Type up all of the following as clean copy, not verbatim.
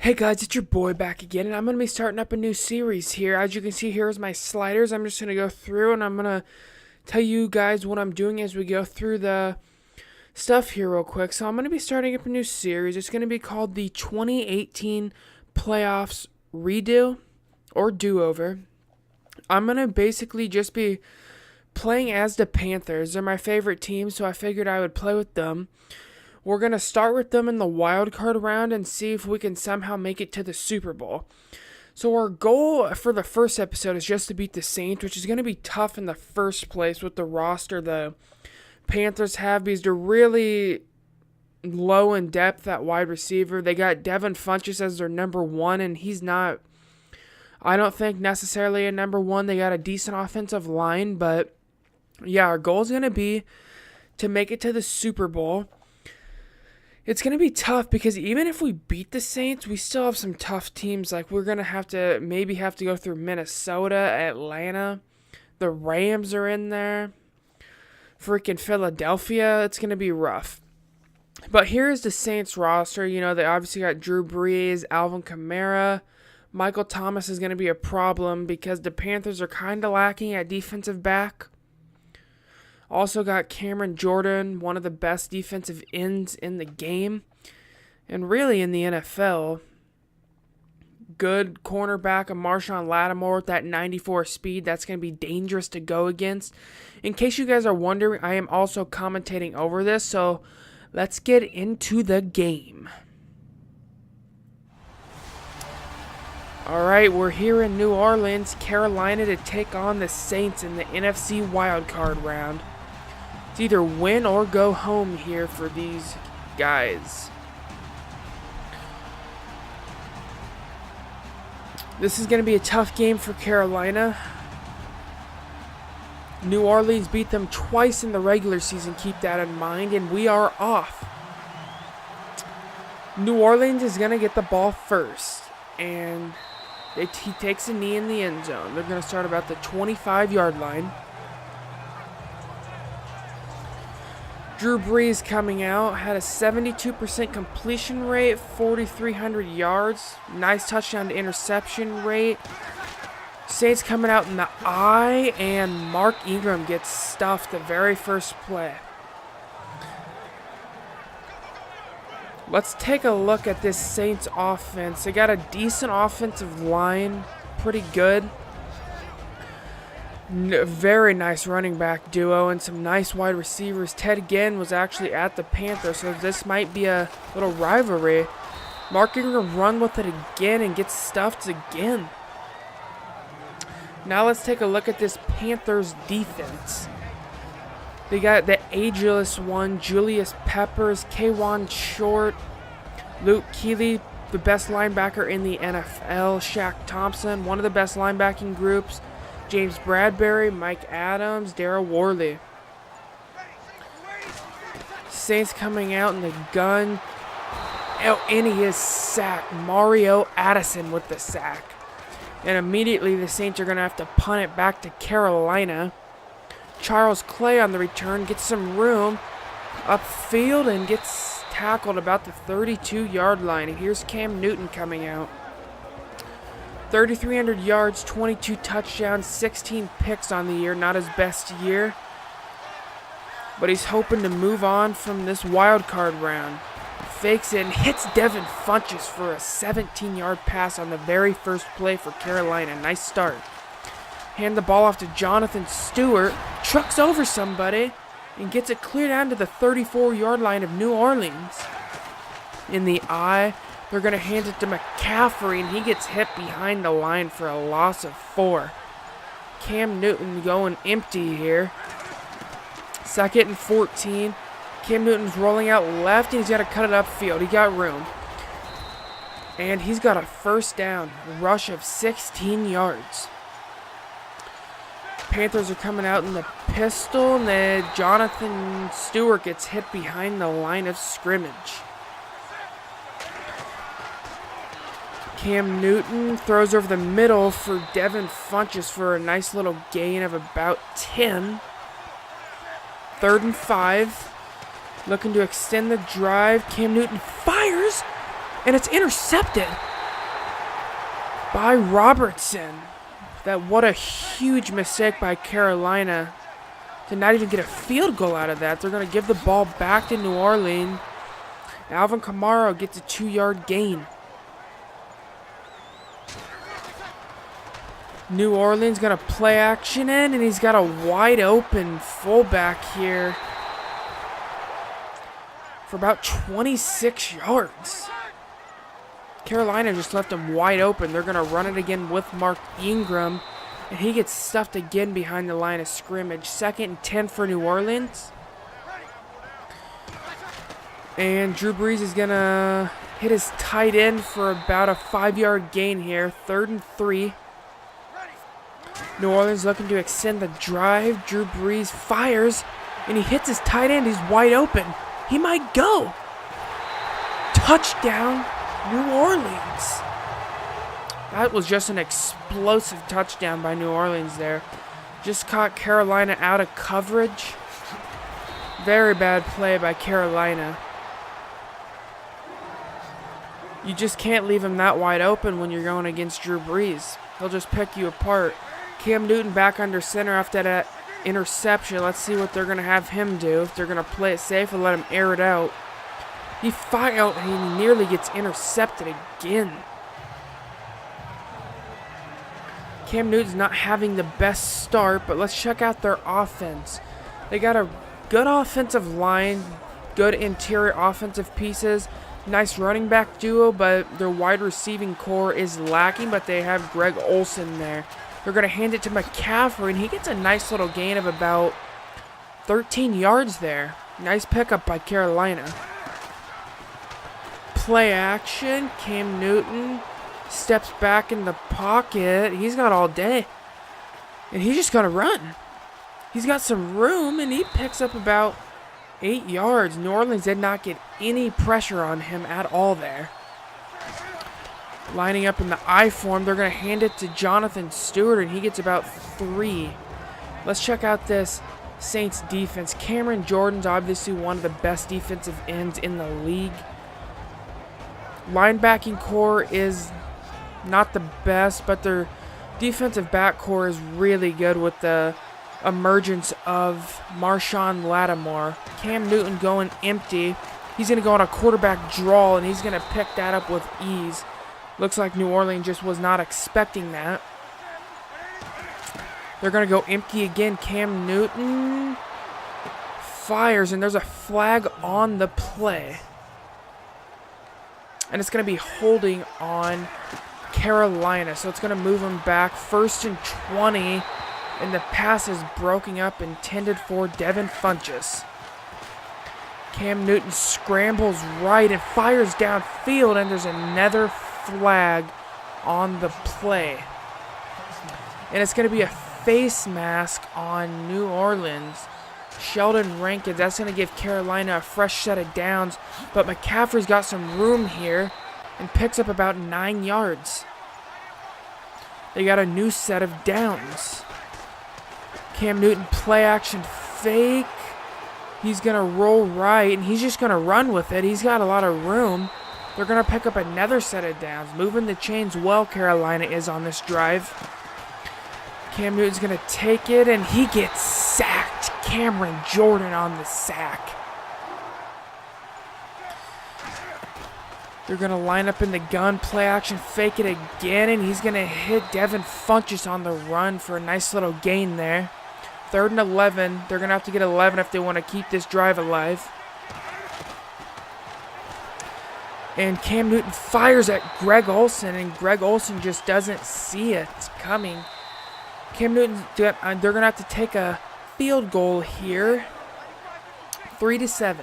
Hey guys, it's your boy back again, and I'm going to be starting up a new series here. As you can see, here's my sliders. I'm just going to go through, and I'm going to tell you guys what I'm doing as we go through the stuff here real quick. So I'm going to be starting up a new series. It's going to be called the 2018 Playoffs Redo or Do-Over. I'm going to basically just be playing as the Panthers. They're my favorite team, so I figured I would play with them. We're going to start with them in the WildCard round and see if we can somehow make it to the Super Bowl. So our goal for the first episode is just to beat the Saints, which is going to be tough in the first place with the roster the Panthers have because they're really low in depth at wide receiver. They got Devin Funchess as their number one, and he's not, I don't think, necessarily a number one. They got a decent offensive line, but yeah, our goal is going to be to make it to the Super Bowl. It's going to be tough because even if we beat the Saints, we still have some tough teams. Like, we're going to have to go through Minnesota, Atlanta. The Rams are in there. Freaking Philadelphia. It's going to be rough. But here's the Saints roster. You know, they obviously got Drew Brees, Alvin Kamara. Michael Thomas is going to be a problem because the Panthers are kind of lacking at defensive back. Also got Cameron Jordan, one of the best defensive ends in the game, and really in the NFL. Good cornerback of Marshawn Lattimore with that 94 speed. That's going to be dangerous to go against. In case you guys are wondering, I am also commentating over this, so let's get into the game. Alright, we're here in New Orleans, Carolina, to take on the Saints in the NFC wildcard round. It's either win or go home here for these guys. This is going to be a tough game for Carolina. New Orleans beat them twice in the regular season, keep that in mind, and we are off. New Orleans is going to get the ball first, and he takes a knee in the end zone. They're going to start about the 25-yard line. Drew Brees coming out, had a 72% completion rate, 4,300 yards, nice touchdown to interception rate. Saints coming out in the eye, and Mark Ingram gets stuffed the very first play. Let's take a look at this Saints offense. They got a decent offensive line, pretty good. Very nice running back duo and some nice wide receivers. Ted Ginn was actually at the Panthers, so this might be a little rivalry. Mark Ingram run with it again and gets stuffed again. Now let's take a look at this Panthers defense. They got the ageless one, Julius Peppers, K'Wan Short, Luke Kuechly, the best linebacker in the NFL, Shaq Thompson, one of the best linebacking groups, James Bradbury, Mike Adams, Darryl Worley. Saints coming out in the gun. Oh, and he is sacked. Mario Addison with the sack. And immediately the Saints are going to have to punt it back to Carolina. Charles Clay on the return gets some room upfield and gets tackled about the 32-yard line. And here's Cam Newton coming out. 3,300 yards, 22 touchdowns, 16 picks on the year. Not his best year. But he's hoping to move on from this wild card round. Fakes it and hits Devin Funchess for a 17-yard pass on the very first play for Carolina. Nice start. Hand the ball off to Jonathan Stewart. Trucks over somebody and gets it clear down to the 34-yard line of New Orleans. In the eye. They're going to hand it to McCaffrey, and he gets hit behind the line for a loss of 4. Cam Newton going empty here. 2nd and 14. Cam Newton's rolling out left, and he's got to cut it upfield. He got room. And he's got a first down. Rush of 16 yards. Panthers are coming out in the pistol, and then Jonathan Stewart gets hit behind the line of scrimmage. Cam Newton throws over the middle for Devin Funchess for a nice little gain of about 10. 3rd and 5. Looking to extend the drive. Cam Newton fires, and it's intercepted. by Robertson. What a huge mistake by Carolina to not even get a field goal out of that. They're going to give the ball back to New Orleans. Alvin Kamara gets a 2-yard gain. New Orleans going to play action in, and he's got a wide open fullback here for about 26 yards. Carolina just left him wide open. They're going to run it again with Mark Ingram, and he gets stuffed again behind the line of scrimmage. 2nd and 10 for New Orleans. And Drew Brees is going to hit his tight end for about a 5-yard gain here. 3rd and 3. New Orleans looking to extend the drive. Drew Brees fires, and he hits his tight end. He's wide open. He might go. Touchdown, New Orleans. That was just an explosive touchdown by New Orleans there. Just caught Carolina out of coverage. Very bad play by Carolina. You just can't leave him that wide open when you're going against Drew Brees. He'll just pick you apart. Cam Newton back under center after that interception. Let's see what they're going to have him do. If they're going to play it safe and let him air it out. He fired and he nearly gets intercepted again. Cam Newton's not having the best start, but let's check out their offense. They got a good offensive line, good interior offensive pieces, nice running back duo, but their wide receiving core is lacking, but they have Greg Olsen there. They're going to hand it to McCaffrey, and he gets a nice little gain of about 13 yards there. Nice pickup by Carolina. Play action. Cam Newton steps back in the pocket. He's got all day. And he's just going to run. He's got some room, and he picks up about 8 yards. New Orleans did not get any pressure on him at all there. Lining up in the I form, they're going to hand it to Jonathan Stewart, and he gets about 3. Let's check out this Saints defense. Cameron Jordan's obviously one of the best defensive ends in the league. Linebacking core is not the best, but their defensive back core is really good with the emergence of Marshawn Lattimore. Cam Newton going empty. He's going to go on a quarterback draw, and he's going to pick that up with ease. Looks like New Orleans just was not expecting that. They're going to go empty again. Cam Newton fires, and there's a flag on the play. And it's going to be holding on Carolina. So it's going to move them back. 1st and 20. And the pass is broken up, intended for Devin Funchess. Cam Newton scrambles right and fires downfield, and there's another flag on the play. And it's going to be a face mask on New Orleans. Sheldon Rankins, that's going to give Carolina a fresh set of downs, but McCaffrey's got some room here and picks up about 9 yards. They got a new set of downs. Cam Newton play action fake. He's going to roll right, and he's just going to run with it. He's got a lot of room. They're going to pick up another set of downs. Moving the chains well, Carolina is on this drive. Cam Newton's going to take it, and he gets sacked. Cameron Jordan on the sack. They're going to line up in the gun, play action, fake it again, and he's going to hit Devin Funchess on the run for a nice little gain there. 3rd and 11. They're going to have to get 11 if they want to keep this drive alive. And Cam Newton fires at Greg Olsen, and Greg Olsen just doesn't see it coming. Cam Newton, they're going to have to take a field goal here. 3-7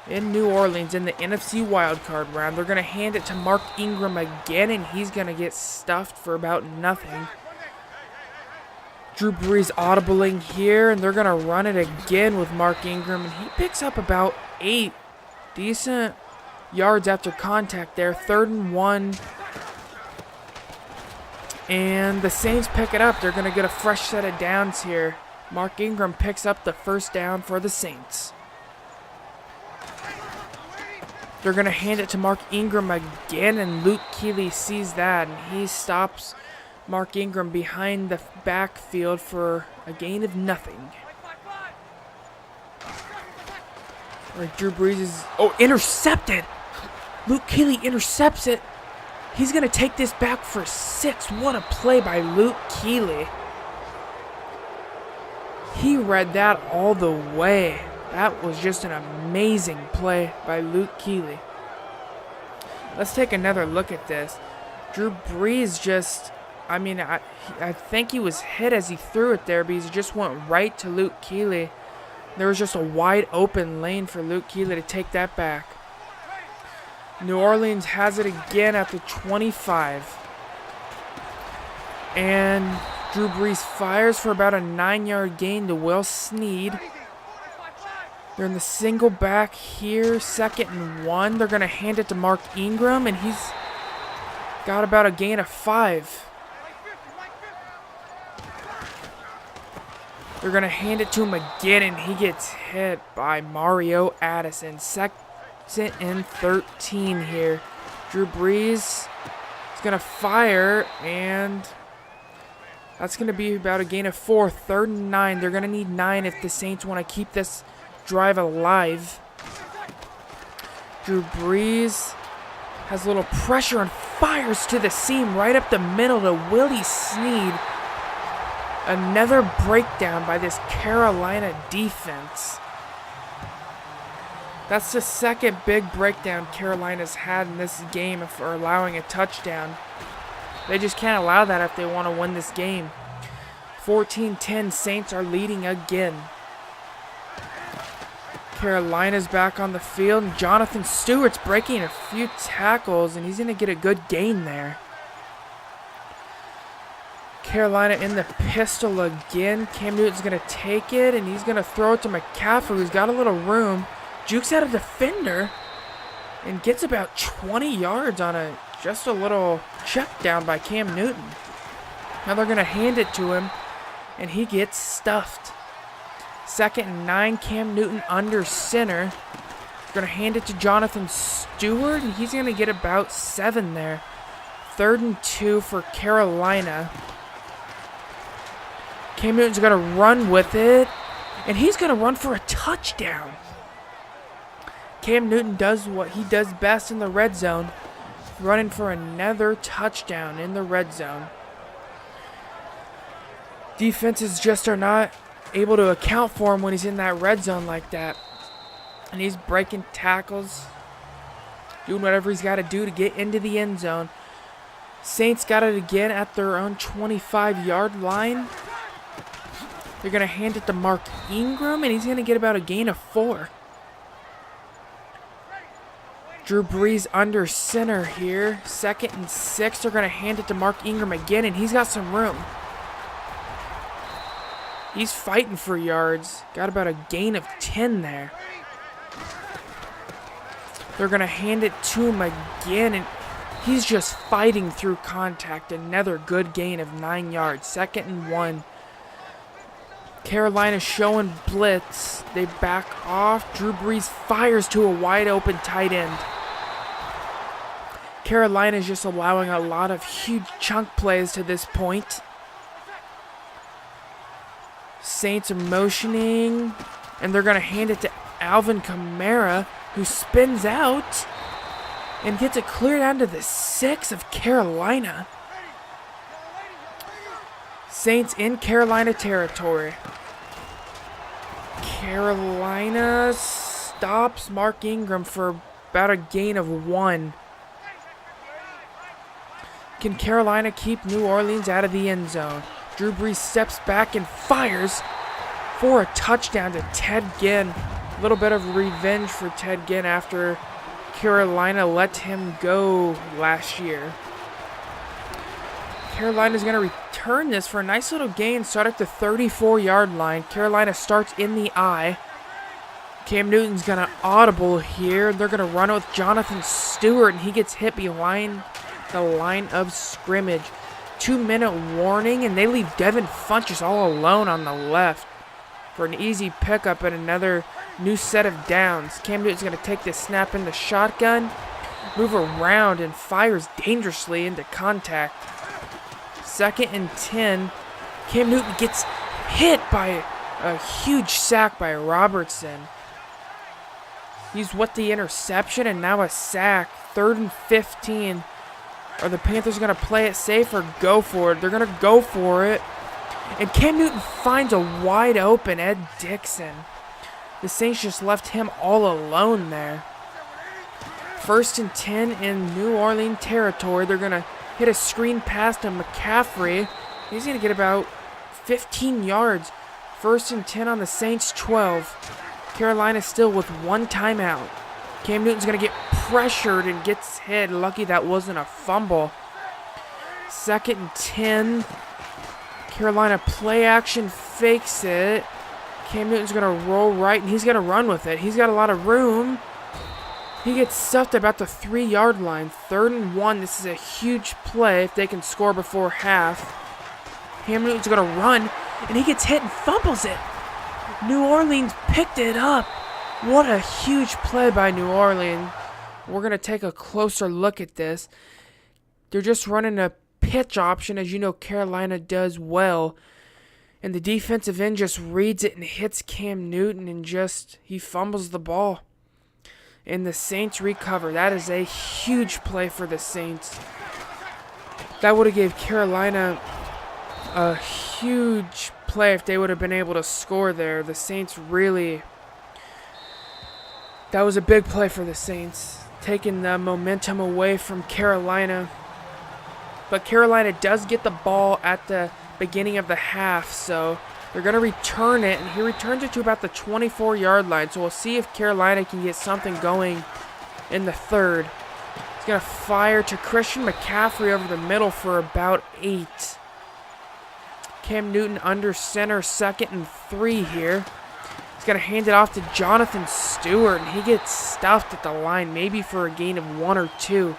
in New Orleans in the NFC WildCard round. They're going to hand it to Mark Ingram again, and he's going to get stuffed for about nothing. Drew Brees audibling here, and they're going to run it again with Mark Ingram, and he picks up about 8 decent yards after contact there. 3rd and 1. And the Saints pick it up. They're going to get a fresh set of downs here. Mark Ingram picks up the 1st down for the Saints. They're going to hand it to Mark Ingram again, and Luke Keeley sees that, and he stops Mark Ingram behind the backfield for a gain of nothing. All right, Drew Brees is... Oh, intercepted! Luke Keeley intercepts it. He's going to take this back for 6. What a play by Luke Keeley. He read that all the way. That was just an amazing play by Luke Keeley. Let's take another look at this. Drew Brees just... I think he was hit as he threw it there, but he just went right to Luke Keeley. There was just a wide open lane for Luke Keeley to take that back. New Orleans has it again at the 25. And Drew Brees fires for about a 9-yard gain to Will Snead. They're in the single back here, 2nd and 1. They're going to hand it to Mark Ingram, and he's got about a gain of 5. They're going to hand it to him again, and he gets hit by Mario Addison. 2nd and 13 here. Drew Brees is going to fire, and that's going to be about a gain of 4. 3rd and 9. They're going to need 9 if the Saints want to keep this drive alive. Drew Brees has a little pressure and fires to the seam right up the middle to Willie Snead. Another breakdown by this Carolina defense. That's the second big breakdown Carolina's had in this game for allowing a touchdown. They just can't allow that if they want to win this game. 14-10, Saints are leading again. Carolina's back on the field. And Jonathan Stewart's breaking a few tackles, and he's going to get a good gain there. Carolina in the pistol again. Cam Newton's going to take it, and he's going to throw it to McCaffrey, who's got a little room. Jukes out a defender and gets about 20 yards on just a little check down by Cam Newton. Now they're going to hand it to him, and he gets stuffed. 2nd and 9, Cam Newton under center. Going to hand it to Jonathan Stewart, and he's going to get about 7 there. 3rd and 2 for Carolina. Cam Newton's going to run with it, and he's going to run for a touchdown. Cam Newton does what he does best in the red zone, running for another touchdown in the red zone. Defenses just are not able to account for him when he's in that red zone like that. And he's breaking tackles, doing whatever he's got to do to get into the end zone. Saints got it again at their own 25-yard line. They're going to hand it to Mark Ingram, and he's going to get about a gain of 4. Drew Brees under center here. 2nd and 6. They're going to hand it to Mark Ingram again, and he's got some room. He's fighting for yards. Got about a gain of 10 there. They're going to hand it to him again, and he's just fighting through contact. Another good gain of 9 yards. 2nd and 1. Carolina showing blitz. They back off. Drew Brees fires to a wide open tight end. Carolina is just allowing a lot of huge chunk plays to this point. Saints are motioning, and they're going to hand it to Alvin Kamara, who spins out and gets it cleared down to the 6 of Carolina. Saints in Carolina territory. Carolina stops Mark Ingram for about a gain of 1. Can Carolina keep New Orleans out of the end zone? Drew Brees steps back and fires for a touchdown to Ted Ginn. A little bit of revenge for Ted Ginn after Carolina let him go last year. Carolina's going to return this for a nice little gain. Start at the 34-yard line. Carolina starts in the I. Cam Newton's going to audible here. They're going to run it with Jonathan Stewart, and he gets hit behind the line of scrimmage. 2-minute warning, and they leave Devin Funchess all alone on the left for an easy pickup and another New set of downs. Cam Newton's going to take this snap in the shotgun, move around, and fires dangerously into contact. 2nd and 10. Cam Newton gets hit by a huge sack by Robertson. He's with the interception and now a sack. 3rd and 15. Are the Panthers going to play it safe or go for it? They're going to go for it. And Cam Newton finds a wide open Ed Dixon. The Saints just left him all alone there. 1st and 10 in New Orleans territory. They're going to hit a screen pass to McCaffrey. He's going to get about 15 yards. 1st and 10 on the Saints 12. Carolina still with 1 timeout. Cam Newton's going to get pressured and gets hit. Lucky that wasn't a fumble. 2nd and 10. Carolina play action fakes it. Cam Newton's going to roll right, and he's going to run with it. He's got a lot of room. He gets stuffed about the 3-yard line. 3rd and 1. This is a huge play if they can score before half. Cam Newton's going to run, and he gets hit and fumbles it. New Orleans picked it up. What a huge play by New Orleans. We're going to take a closer look at this. They're just running a pitch option, as you know Carolina does well. And the defensive end just reads it and hits Cam Newton and he fumbles the ball. And the Saints recover. That is a huge play for the Saints. That would have gave Carolina a huge play if they would have been able to score there. The Saints really... That was a big play for the Saints, taking the momentum away from Carolina. But Carolina does get the ball at the beginning of the half, so they're going to return it, and he returns it to about the 24-yard line. So we'll see if Carolina can get something going in the 3rd. He's going to fire to Christian McCaffrey over the middle for about 8. Cam Newton under center, 2nd and 3 here. He's going to hand it off to Jonathan Stewart, and he gets stuffed at the line, maybe for a gain of 1 or 2.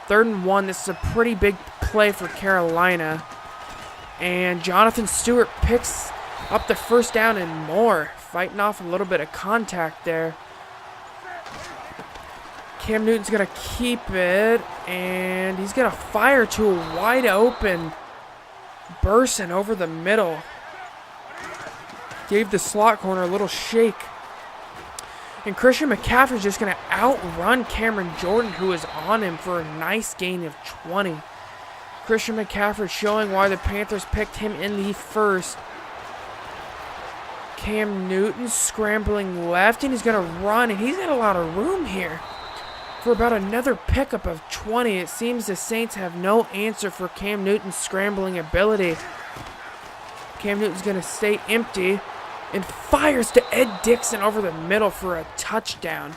3rd and 1, this is a pretty big play for Carolina. And Jonathan Stewart picks up the 1st down and more, fighting off a little bit of contact there. Cam Newton's going to keep it, and he's going to fire to a wide open Burson over the middle. Gave the slot corner a little shake. And Christian McCaffrey's just going to outrun Cameron Jordan, who is on him, for a nice gain of 20. Christian McCaffrey showing why the Panthers picked him in the 1st. Cam Newton scrambling left, and he's going to run, and he's got a lot of room here for about another pickup of 20. It seems the Saints have no answer for Cam Newton's scrambling ability. Cam Newton's going to stay empty and fires to Ed Dixon over the middle for a touchdown.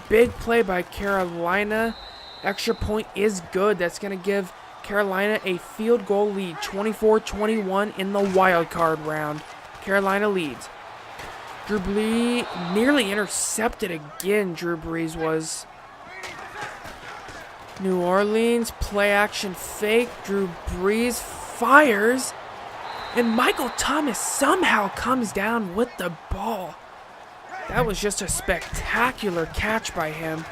Big play by Carolina. Extra point is good. That's going to give Carolina a field goal lead, 24-21 in the wild card round. Carolina leads. Drew Brees nearly intercepted again. Drew Brees was. New Orleans play action fake. Drew Brees fires. And Michael Thomas somehow comes down with the ball. That was just a spectacular catch by him.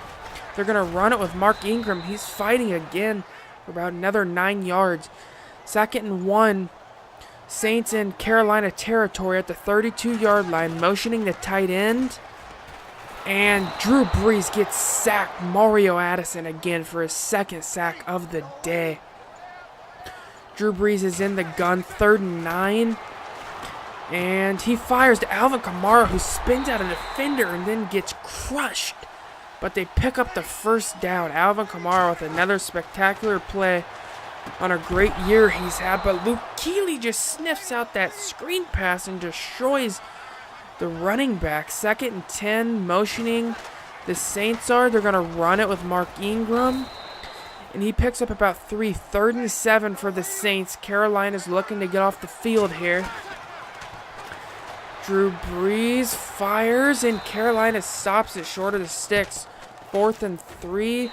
They're going to run it with Mark Ingram. He's fighting again for about another 9 yards. 2nd and 1. Saints in Carolina territory at the 32-yard line, motioning the tight end. And Drew Brees gets sacked. Mario Addison again for his 2nd sack of the day. Drew Brees is in the gun, 3rd and 9. And he fires to Alvin Kamara, who spins out a defender and then gets crushed. But they pick up the 1st down. Alvin Kamara with another spectacular play on a great year he's had. But Luke Kuechly just sniffs out that screen pass and destroys the running back. 2nd and 10, motioning. The Saints are. They're going to run it with Mark Ingram. And he picks up about 3. 3rd and 7 for the Saints. Carolina's looking to get off the field here. Drew Brees fires, and Carolina stops it short of the sticks. 4th and 3.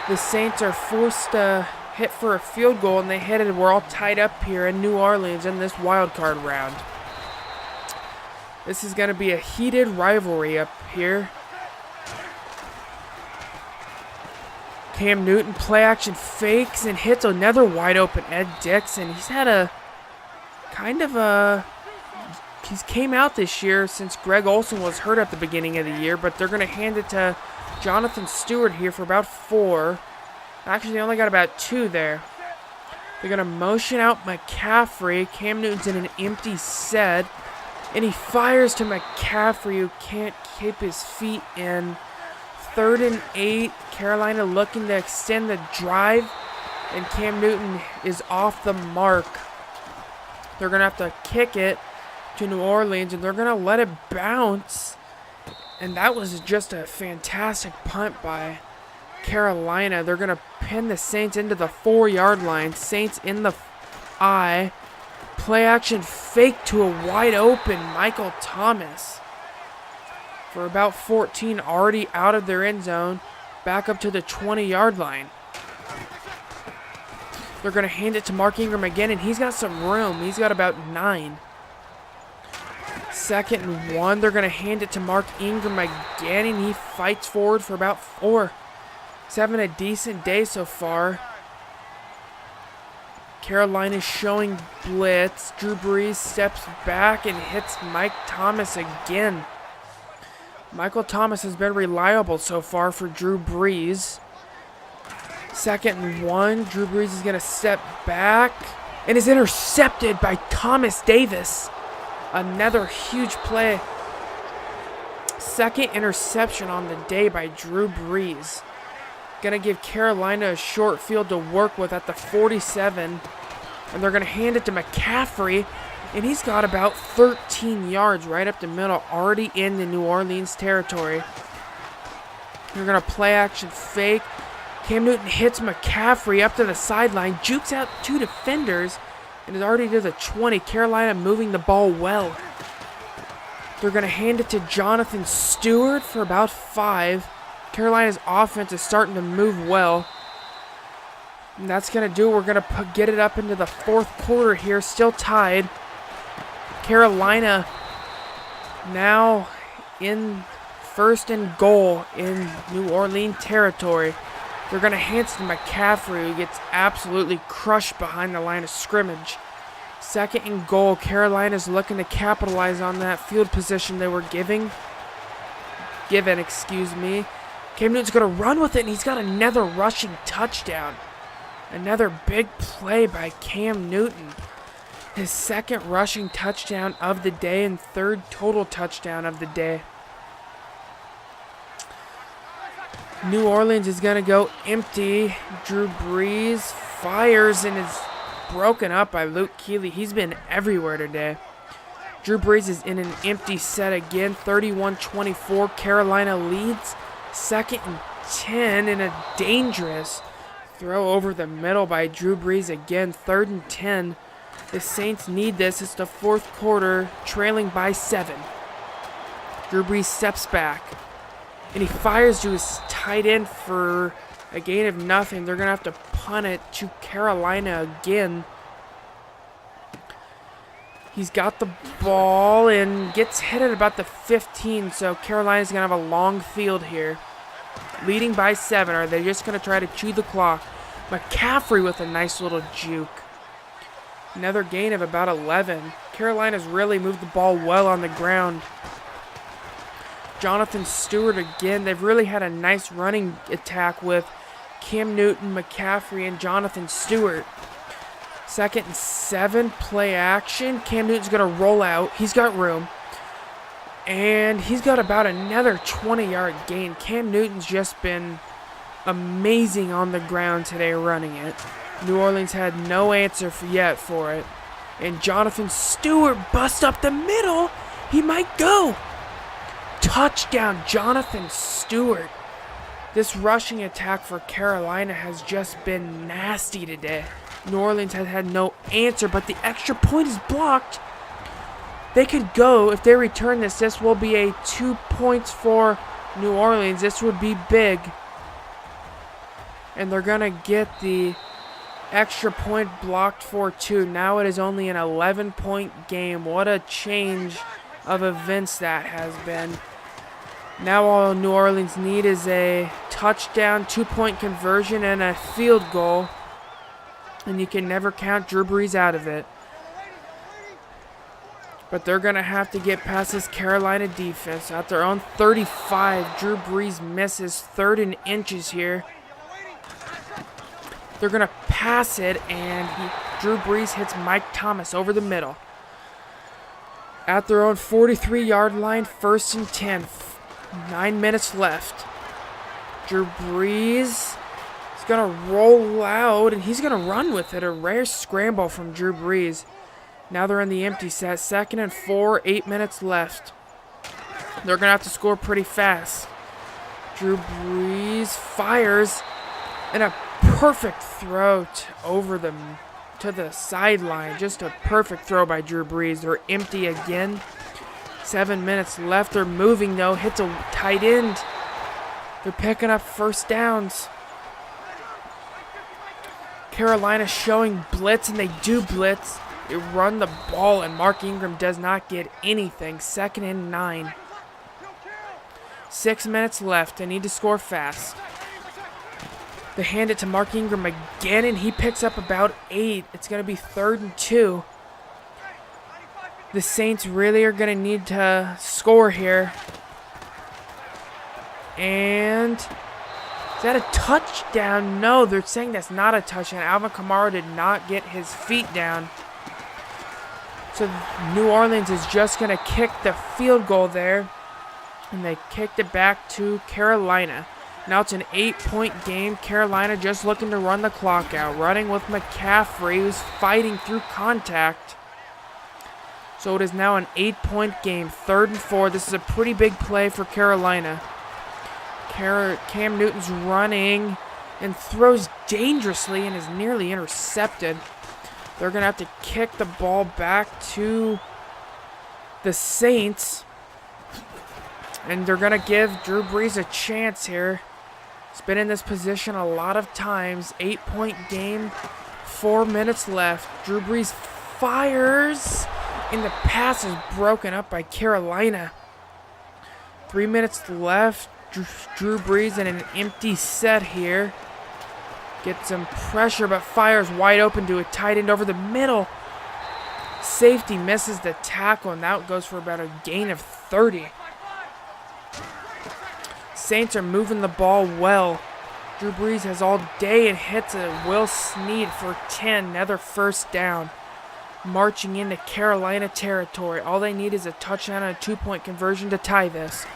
The Saints are forced to hit for a field goal, and they hit it. We're all tied up here in New Orleans in this wild card round. This is going to be a heated rivalry up here. Cam Newton play action fakes and hits another wide open Ed Dixon. He's had a kind of a... He's came out this year since Greg Olsen was hurt at the beginning of the year, but they're going to hand it to Jonathan Stewart here for about 4. Actually, they only got about 2 there. They're going to motion out McCaffrey. Cam Newton's in an empty set. And he fires to McCaffrey, who can't keep his feet in. 3rd and 8. Carolina looking to extend the drive. And Cam Newton is off the mark. They're going to have to kick it to New Orleans, and they're going to let it bounce. And that was just a fantastic punt by Carolina. They're going to pin the Saints into the 4-yard line. Saints in the I. Play action fake to a wide open Michael Thomas. For about 14, already out of their end zone. Back up to the 20-yard line. They're going to hand it to Mark Ingram again, and he's got some room. He's got about 9. 2nd and 1. They're going to hand it to Mark Ingram again, and he fights forward for about 4. He's having a decent day so far. Carolina's showing blitz. Drew Brees steps back and hits Mike Thomas again. Michael Thomas has been reliable so far for Drew Brees. 2nd and 1. Drew Brees is going to step back and is intercepted by Thomas Davis. Another huge play. 2nd interception on the day by Drew Brees. Going to give Carolina a short field to work with at the 47. And they're going to hand it to McCaffrey. And he's got about 13 yards right up the middle, already in the New Orleans territory. They're going to play action fake. Cam Newton hits McCaffrey up to the sideline, jukes out 2 defenders, and is already to the 20. Carolina moving the ball well. They're going to hand it to Jonathan Stewart for about 5. Carolina's offense is starting to move well. And that's going to do it. We're going to get it up into the 4th quarter here, still tied. Carolina now in 1st and goal in New Orleans territory. They're going to hand it to McCaffrey, who gets absolutely crushed behind the line of scrimmage. 2nd and goal. Carolina's looking to capitalize on that field position they were given. Cam Newton's going to run with it, and he's got another rushing touchdown. Another big play by Cam Newton. His 2nd rushing touchdown of the day and 3rd total touchdown of the day. New Orleans is going to go empty. Drew Brees fires and is broken up by Luke Kuechly. He's been everywhere today. Drew Brees is in an empty set again. 31-24. Carolina leads. 2nd and 10 in a dangerous throw over the middle by Drew Brees again. 3rd and 10. The Saints need this. It's the 4th quarter, trailing by 7. Drew Brees steps back. And he fires to his tight end for a gain of nothing. They're going to have to punt it to Carolina again. He's got the ball and gets hit at about the 15. So Carolina's going to have a long field here. Leading by 7. Are they just going to try to chew the clock? McCaffrey with a nice little juke. Another gain of about 11. Carolina's really moved the ball well on the ground. Jonathan Stewart again. They've really had a nice running attack with Cam Newton, McCaffrey, and Jonathan Stewart. 2nd and 7, play action. Cam Newton's going to roll out. He's got room. And he's got about another 20-yard gain. Cam Newton's just been amazing on the ground today running it. New Orleans had no answer yet for it. And Jonathan Stewart busts up the middle. He might go. Touchdown, Jonathan Stewart. This rushing attack for Carolina has just been nasty today. New Orleans has had no answer, but the extra point is blocked. They could go, if they return this, this will be a 2 points for New Orleans. This would be big. And they're going to get the extra point blocked for 2. Now it is only an 11-point game. What a change of events that has been. Now all New Orleans need is a touchdown, 2-point conversion, and a field goal. And you can never count Drew Brees out of it. But they're going to have to get past this Carolina defense. At their own 35, Drew Brees misses 3rd and inches here. They're going to pass it, and Drew Brees hits Mike Thomas over the middle. At their own 43-yard line, 1st and 10. 9 minutes left. Drew Brees is going to roll out, and he's going to run with it. A rare scramble from Drew Brees. Now they're in the empty set. 2nd and 4, 8 minutes left. They're going to have to score pretty fast. Drew Brees fires, and a perfect throw to the sideline. Just a perfect throw by Drew Brees. They're empty again. 7 minutes left. They're moving, though. Hits a tight end. They're picking up first downs. Carolina showing blitz, and they do blitz. They run the ball, and Mark Ingram does not get anything. 2nd and 9. 6 minutes left. They need to score fast. They hand it to Mark Ingram again, and he picks up about 8. It's going to be 3rd and 2. The Saints really are going to need to score here. And is that a touchdown? No, they're saying that's not a touchdown. Alvin Kamara did not get his feet down. So New Orleans is just going to kick the field goal there. And they kicked it back to Carolina. Now it's an 8-point game. Carolina just looking to run the clock out. Running with McCaffrey, who's fighting through contact. So it is now an 8-point game. 3rd and 4. This is a pretty big play for Carolina. Cam Newton's running and throws dangerously and is nearly intercepted. They're going to have to kick the ball back to the Saints. And they're going to give Drew Brees a chance here. He's been in this position a lot of times. 8-point game. 4 minutes left. Drew Brees fires. And the pass is broken up by Carolina. 3 minutes left. Drew Brees in an empty set here. Gets some pressure, but fires wide open to a tight end over the middle. Safety misses the tackle, and that goes for about a gain of 30. Saints are moving the ball well. Drew Brees has all day and hits a Will Snead for 10. Another first down. Marching into Carolina territory. All they need is a touchdown and a 2-point conversion to tie this.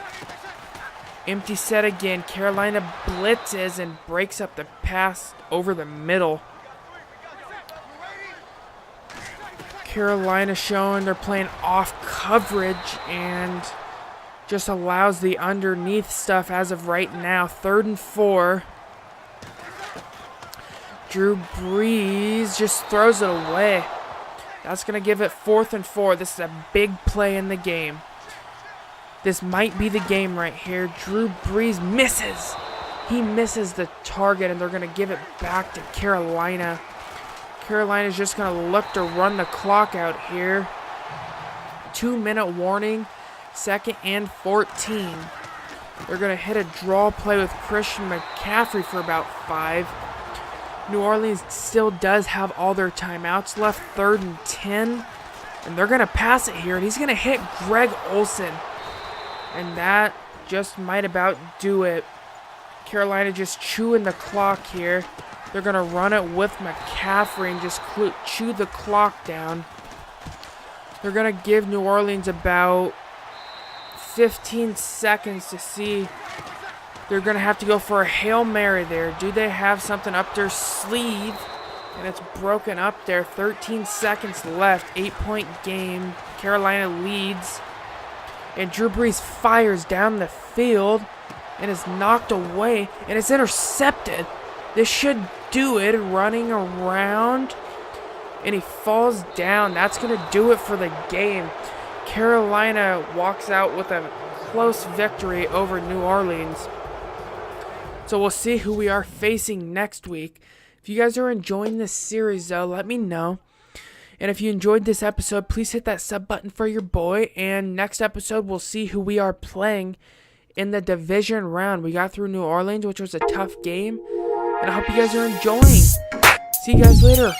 Empty set again. Carolina blitzes and breaks up the pass over the middle. Carolina showing they're playing off coverage and just allows the underneath stuff as of right now. 3rd and 4. Drew Brees just throws it away. That's going to give it 4th and 4. This is a big play in the game. This might be the game right here. Drew Brees misses. He misses the target, and they're going to give it back to Carolina. Carolina's just going to look to run the clock out here. 2-minute warning. 2nd and 14. They're going to hit a draw play with Christian McCaffrey for about 5. New Orleans still does have all their timeouts left. 3rd and 10. And they're going to pass it here. And he's going to hit Greg Olsen. And that just might about do it. Carolina just chewing the clock here. They're going to run it with McCaffrey and just chew the clock down. They're going to give New Orleans about 15 seconds to see. They're going to have to go for a Hail Mary there. Do they have something up their sleeve? And it's broken up there. 13 seconds left. 8-point game. Carolina leads. And Drew Brees fires down the field and is knocked away. And it's intercepted. This should do it. Running around. And he falls down. That's going to do it for the game. Carolina walks out with a close victory over New Orleans. So we'll see who we are facing next week. If you guys are enjoying this series, though, let me know. And if you enjoyed this episode, please hit that sub button for your boy. And next episode, we'll see who we are playing in the division round. We got through New Orleans, which was a tough game. And I hope you guys are enjoying. See you guys later.